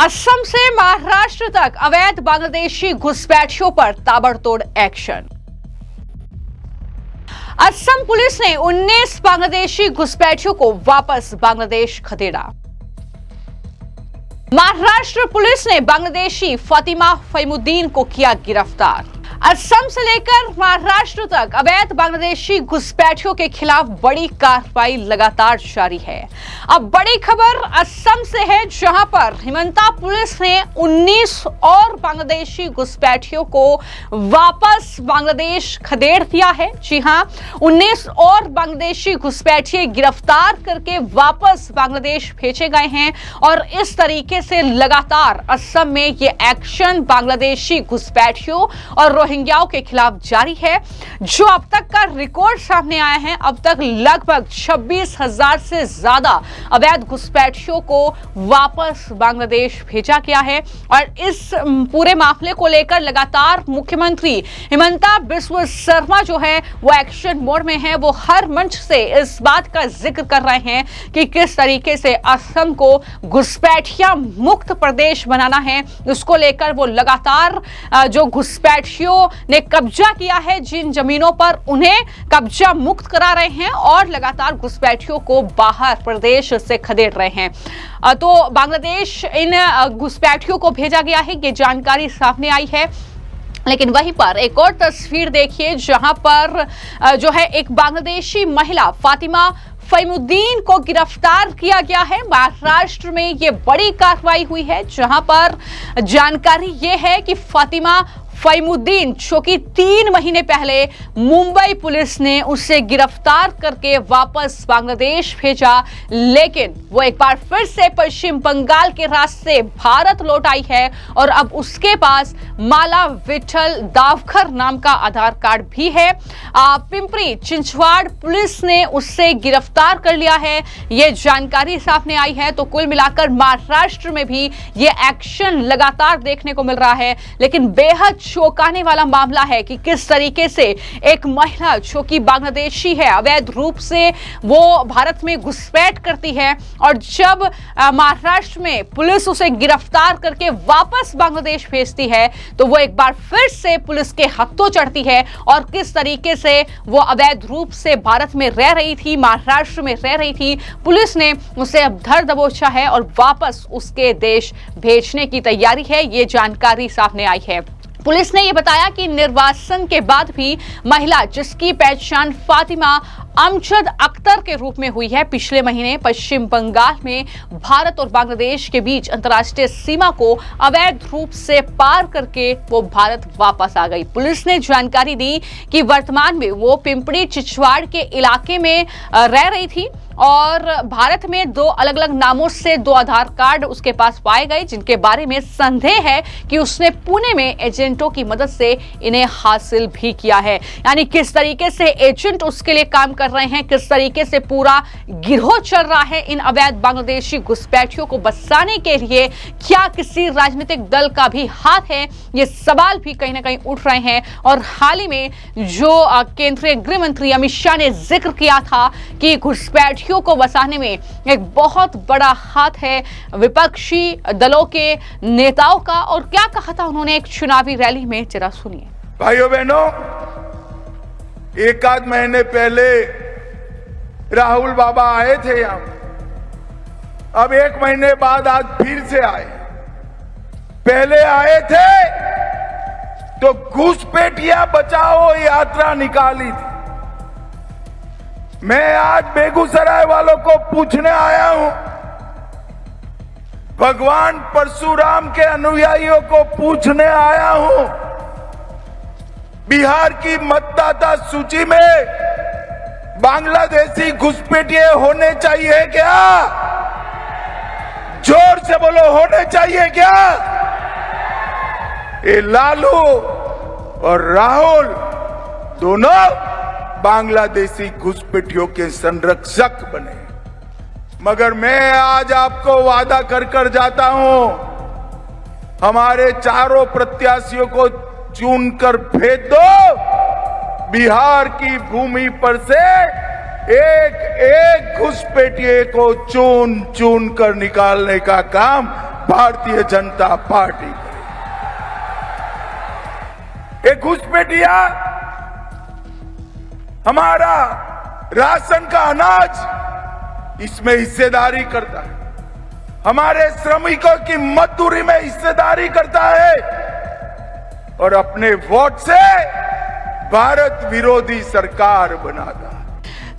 असम से महाराष्ट्र तक अवैध बांग्लादेशी घुसपैठियों पर ताबड़तोड़ एक्शन। असम पुलिस ने 19 बांग्लादेशी घुसपैठियों को वापस बांग्लादेश खदेड़ा। महाराष्ट्र पुलिस ने बांग्लादेशी फातिमा फहीमुद्दीन को किया गिरफ्तार। असम से लेकर महाराष्ट्र तक अवैध बांग्लादेशी घुसपैठियों के खिलाफ बड़ी कार्रवाई लगातार जारी है। अब बड़ी खबर असम से है, जहां पर हिमंता पुलिस ने 19 और बांग्लादेशी घुसपैठियों को वापस बांग्लादेश खदेड़ दिया है। जी हां, 19 और बांग्लादेशी घुसपैठिए गिरफ्तार करके वापस बांग्लादेश भेजे गए हैं और इस तरीके से लगातार असम में ये एक्शन बांग्लादेशी घुसपैठियों और रोहिंग्याओं के खिलाफ जारी है। जो अब तक का रिकॉर्ड सामने आया है, अब तक लगभग 26,000 से ज्यादा अवैध घुसपैठियों को वापस बांग्लादेश भेजा गया है और इस पूरे मामले को लेकर लगातार मुख्यमंत्री हिमंता बिस्वा शर्मा जो है वो एक्शन मोड में है। वो हर मंच से इस बात का जिक्र कर रहे हैं कि किस तरीके से असम को घुसपैठिया मुक्त प्रदेश बनाना है। इसको लेकर वो लगातार जो घुसपैठियों ने कब्जा किया है जिन जमीनों पर, उन्हें कब्जा मुक्त करा रहे हैं और लगातार घुसपैठियों को बाहर प्रदेश से खदेड़ रहे हैं। तो बांग्लादेश इन घुसपैठियों को भेजा गया है, ये जानकारी सामने आई है। लेकिन वहीं पर एक और तस्वीर देखिए, जहां पर जो है एक बांग्लादेशी महिला फातिमा फहीमुद्दीन को गिरफ्तार किया गया है। महाराष्ट्र में ये बड़ी कार्रवाई हुई है, जहां पर जानकारी ये है कि फातिमा फहीमुद्दीन, जो कि 3 महीने पहले मुंबई पुलिस ने उसे गिरफ्तार करके वापस बांग्लादेश भेजा, लेकिन वो एक बार फिर से पश्चिम बंगाल के रास्ते भारत लौट आई है और अब उसके पास माला विठल दावकर नाम का आधार कार्ड भी है। पिंपरी चिंचवाड़ पुलिस ने उससे गिरफ्तार कर लिया है, ये जानकारी सामने आई है। तो कुल मिलाकर महाराष्ट्र में भी ये एक्शन लगातार देखने को मिल रहा है। लेकिन बेहद चौंकाने वाला मामला है कि किस तरीके से एक महिला जो कि बांग्लादेशी है, अवैध रूप से वो भारत में घुसपैठ करती है और जब महाराष्ट्र में पुलिस उसे गिरफ्तार करके वापस बांग्लादेश भेजती है तो वो एक बार फिर से पुलिस के हत्थों चढ़ती है और किस तरीके से वो अवैध रूप से भारत में रह रही थी, महाराष्ट्र में रह रही थी। पुलिस ने उसे अब धर दबोचा है और वापस उसके देश भेजने की तैयारी है, ये जानकारी सामने आई है। पुलिस ने यह बताया कि निर्वासन के बाद भी महिला, जिसकी पहचान फातिमा अमजद अख्तर के रूप में हुई है, पिछले महीने पश्चिम बंगाल में भारत और बांग्लादेश के बीच अंतर्राष्ट्रीय सीमा को अवैध रूप से पार करके वो भारत वापस आ गई। पुलिस ने जानकारी दी कि वर्तमान में वो पिंपरी चिंचवाड़ के इलाके में रह रही थी और भारत में 2 अलग अलग नामों से 2 आधार कार्ड उसके पास पाए गए, जिनके बारे में संदेह है कि उसने पुणे में एजेंटों की मदद से इन्हें हासिल भी किया है। यानी किस तरीके से एजेंट उसके लिए काम कर रहे हैं, किस तरीके से पूरा गिरोह चल रहा है इन अवैध बांग्लादेशी घुसपैठियों को बचाने के लिए। क्या किसी राजनीतिक दल का भी हाथ है, ये सवाल भी कहीं ना कहीं उठ रहे हैं। और हाल ही में जो केंद्रीय गृह मंत्री अमित शाह ने जिक्र किया था कि घुसपैठियों को बचाने में एक बहुत बड़ा हाथ है विपक्षी दलों के नेताओं का। और क्या कहा था उन्होंने एक चुनावी रैली में, जरा सुनिए। भाइयों बहनों, 1 आध महीने पहले राहुल बाबा आए थे यहां, अब 1 महीने बाद आज फिर से आए। पहले आए थे तो घुसपैठिया बचाओ यात्रा निकाली थी। मैं आज बेगूसराय वालों को पूछने आया हूं, भगवान परशुराम के अनुयायियों को पूछने आया हूं, बिहार की मतदाता सूची में बांग्लादेशी घुसपैठिए होने चाहिए क्या? जोर से बोलो, होने चाहिए क्या? ये लालू और राहुल दोनों बांग्लादेशी घुसपैठियों के संरक्षक बने। मगर मैं आज आपको वादा कर जाता हूं, हमारे चारों प्रत्याशियों को चुनकर भेज दो। बिहार की भूमि पर से एक एक घुसपैठिए को चुन चुन कर निकालने का काम भारतीय जनता पार्टी। एक घुसपैठिया हमारा राशन का अनाज इसमें हिस्सेदारी करता है, हमारे श्रमिकों की मजदूरी में हिस्सेदारी करता है और अपने वोट से भारत विरोधी सरकार बनाता है।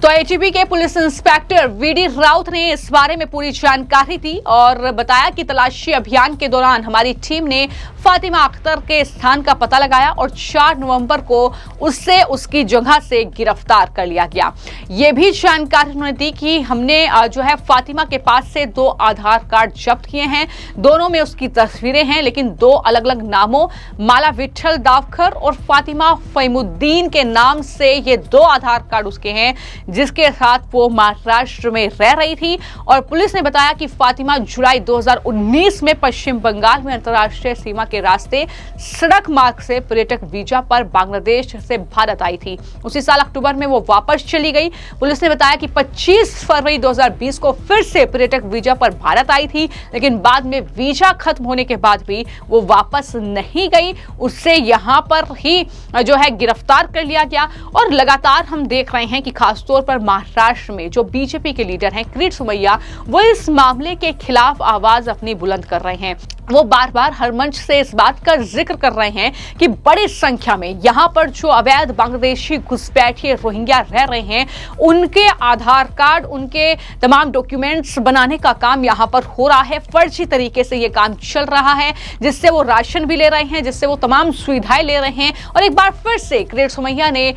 तो एटीबी के पुलिस इंस्पेक्टर वीडी राउत ने इस बारे में पूरी जानकारी दी और बताया कि तलाशी अभियान के दौरान हमारी टीम ने फातिमा अख्तर के स्थान का पता लगाया और 4 नवंबर को उससे उसकी जगह से गिरफ्तार कर लिया गया। ये भी जानकारी उन्होंने दी कि हमने जो है फातिमा के पास से 2 आधार कार्ड जब्त किए हैं। दोनों में उसकी तस्वीरें हैं, लेकिन 2 अलग अलग नामों माला विठल दावखर और फातिमा फहीमुद्दीन के नाम से ये 2 आधार कार्ड उसके हैं, जिसके साथ वो महाराष्ट्र में रह रही थी। और पुलिस ने बताया कि फातिमा जुलाई 2019 में पश्चिम बंगाल में अंतर्राष्ट्रीय सीमा के रास्ते सड़क मार्ग से पर्यटक वीजा पर बांग्लादेश से भारत आई थी। उसी साल अक्टूबर में वो वापस चली गई। पुलिस ने बताया कि 25 फरवरी 2020 को फिर से पर्यटक वीजा पर भारत आई थी, लेकिन बाद में वीजा खत्म होने के बाद भी वो वापस नहीं गई। उससे यहां पर ही जो है गिरफ्तार कर लिया गया। और लगातार हम देख रहे हैं कि खासतौर पर महाराष्ट्र में जो बीजेपी के लीडर हैं किरीट सोमैया, वो इस मामले के खिलाफ आवाज अपनी बुलंद कर रहे हैं। वो बार बार हर मंच से इस बात का जिक्र कर रहे हैं कि बड़ी संख्या में यहां पर जो अवैध बांग्लादेशी घुसपैठिए रोहिंग्या रह रहे हैं, उनके आधार कार्ड, उनके तमाम डॉक्यूमेंट्स बनाने का काम यहां पर हो रहा है। फर्जी तरीके से ये काम चल रहा है, जिससे वो राशन भी ले रहे हैं, जिससे वो तमाम सुविधाएं ले रहे हैं। और एक बार फिर से किरीट सोमैया ने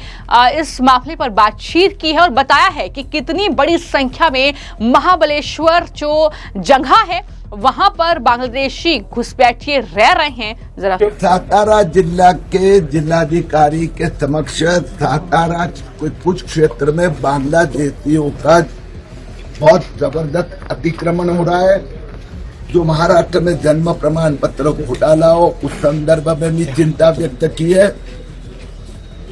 इस मामले पर बातचीत की है और बताया है कि कितनी बड़ी संख्या में महाबलेश्वर जो जगह है वहां पर बांग्लादेशी घुसपैठिए रह रहे हैं। जरा सातारा जिला के जिलाधिकारी के समक्ष सातारा कुछ क्षेत्र में बांग्लादेशियों का बहुत जबरदस्त अतिक्रमण हो रहा है। जो महाराष्ट्र में जन्म प्रमाण पत्र घोटाला हो, उस संदर्भ में भी चिंता व्यक्त की है।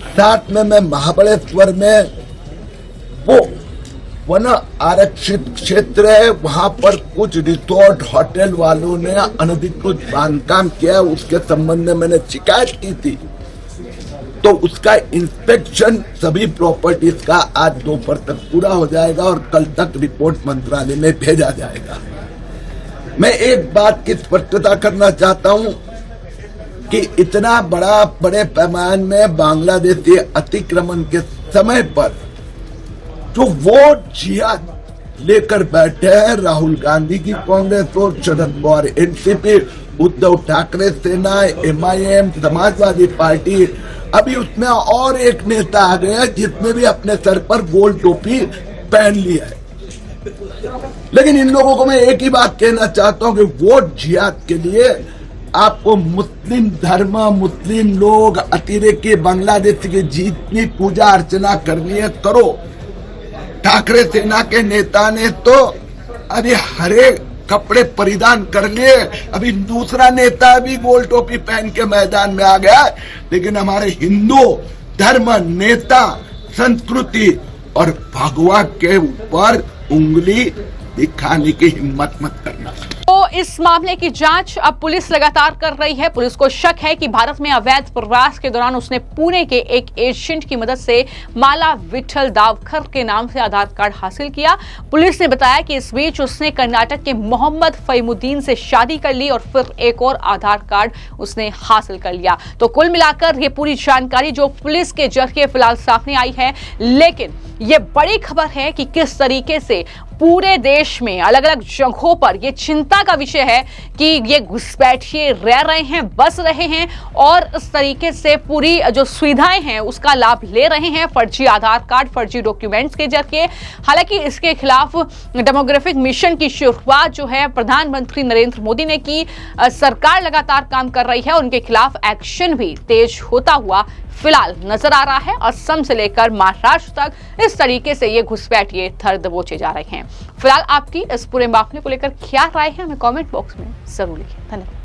साथ में मैं महाबलेश्वर में वो वन आरक्षित क्षेत्र है, वहां पर कुछ रिसोर्ट होटल वालों ने अनधिकृत बांधकाम किया, उसके संबंध में मैंने शिकायत की थी। तो उसका इंस्पेक्शन सभी प्रॉपर्टीज का आज दोपहर तक पूरा हो जाएगा और कल तक रिपोर्ट मंत्रालय में भेजा जाएगा। मैं एक बात की स्पष्टता करना चाहता हूं कि इतना बड़े पैमाने में बांग्लादेशी अतिक्रमण के समय पर जो वोट जिहाद लेकर बैठे हैं, राहुल गांधी की कांग्रेस और शरद पवार एनसीपी, उद्धव ठाकरे सेना, एमआईएम, समाजवादी पार्टी, अभी उसमें और एक नेता आ गया जिसने भी अपने सर पर गोल टोपी पहन लिया है। लेकिन इन लोगों को मैं एक ही बात कहना चाहता हूं कि वोट जिहाद के लिए आपको मुस्लिम धर्म, मुस्लिम लोग, अतिरेकी बांग्लादेश की जितनी पूजा अर्चना करनी है करो। ठाकरे सेना के नेता ने तो अभी हरे कपड़े परिधान कर लिए, अभी दूसरा नेता भी गोल टोपी पहन के मैदान में आ गया। लेकिन हमारे हिंदू धर्म नेता संस्कृति और भगवा के ऊपर उंगली दिखाने की हिम्मत मत करना। तो इस मामले की जांच अब पुलिस लगातार कर रही है। पुलिस को शक है कि भारत में अवैध प्रवास के दौरान उसने पुणे के एक एजेंट की मदद से माला विठल दावखर के नाम से आधार कार्ड हासिल किया। पुलिस ने बताया कि इस बीच उसने कर्नाटक के मोहम्मद फहीमुद्दीन से शादी कर ली और फिर एक और आधार कार्ड उसने हासिल कर लिया। तो कुल मिलाकर ये पूरी जानकारी जो पुलिस के जरिए फिलहाल सामने आई है, लेकिन ये बड़ी खबर है कि किस तरीके से पूरे देश में अलग अलग जगहों पर यह चिंता का विषय है कि ये घुसपैठिए रह रहे हैं, बस रहे हैं और इस तरीके से पूरी जो सुविधाएं हैं उसका लाभ ले रहे हैं फर्जी आधार कार्ड, फर्जी डॉक्यूमेंट्स के जरिए। हालांकि इसके खिलाफ डेमोग्राफिक मिशन की शुरुआत जो है प्रधानमंत्री नरेंद्र मोदी ने की। सरकार लगातार काम कर रही है, उनके खिलाफ एक्शन भी तेज होता हुआ फिलहाल नजर आ रहा है। असम से लेकर महाराष्ट्र तक इस तरीके से ये घुसपैठिए थर दबोचे जा रहे हैं। फिलहाल आपकी इस पूरे मामले को लेकर क्या राय है, हमें कमेंट बॉक्स में जरूर लिखें। धन्यवाद।